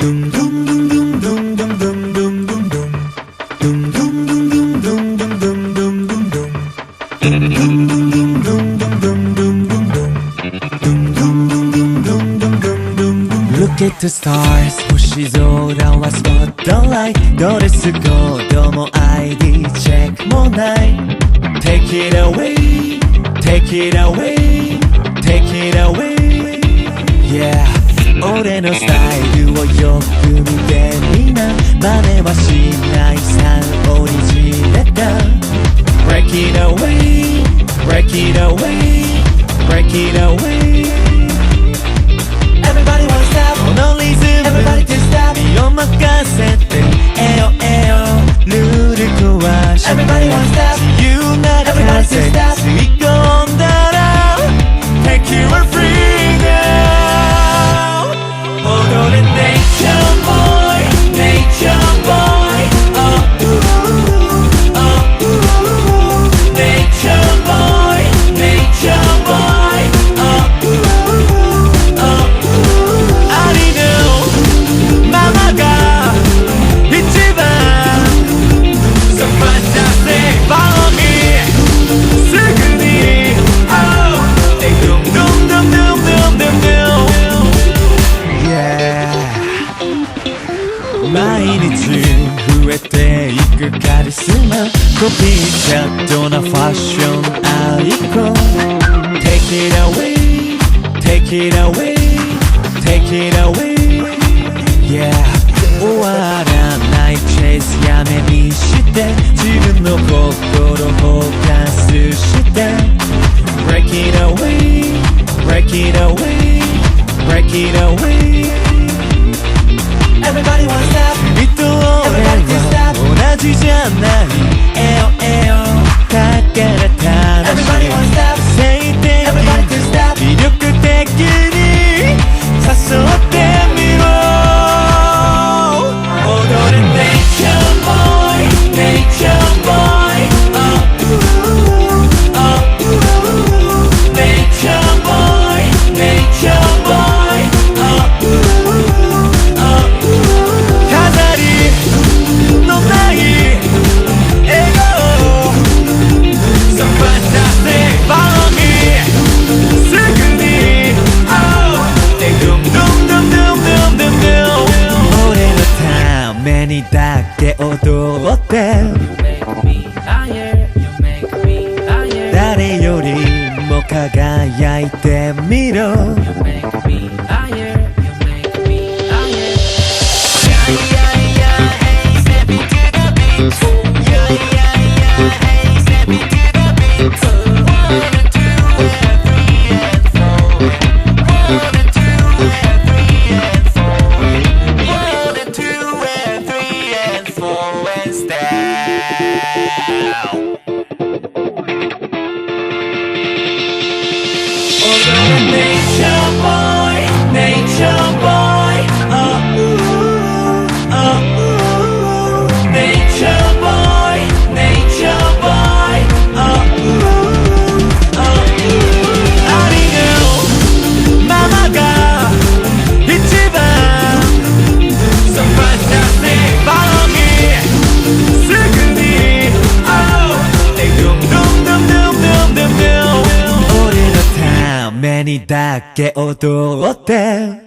Look at the stars 星空はスポットライトドレスコードも ID チェックもない Take it away Take it away Take it away Yeah 俺のスタイルをよく見てみな真似はしないさオリジナルだ Break it away Break it away Break it away Everybody wanna stop このリズム Everybody to stop 身を任せてえよえよルール壊して Everybody wanna stop 自由な風吸い込んだら Take your freedom 踊れ Nature boy Nature boy Oh ooh oh ooh Nature boy Nature boy Oh ooh oh ooh ありのままが一番 So fantastic Follow me すぐに Oh They dum dum dum dum dum dum dum Yeah 毎日増えていくカリスマコピーチャットなファッションアイコン Take it away Take it away Take it away Yeah 終わらないチェイスやめにして自分の心フォーカスして Break it away Break it away Break it away Everybody wanna stop 君と俺は同じじゃないえよえよだから楽しい Everybody wanna stop 性的 Everybody to stop 魅力的に誘ってみろ踊れ Nature boy Nature boy Oh ooh oh ooh Nature boy Nature boy Oh ooh oh ooh 飾りのない笑顔 So fantastic Follow me すぐに Oh They dum dum dum dum dum dum dum 俺のためにだけ踊って誰よりも輝いてみろNature boy, nature boy, oh ooh, oh ooh, nature boy, nature boy, oh ooh, oh ooh. ありのままが一番 So fantastic, follow me すぐに Oh, they dum dum dum dum dum dum dum 俺のためにだけ踊って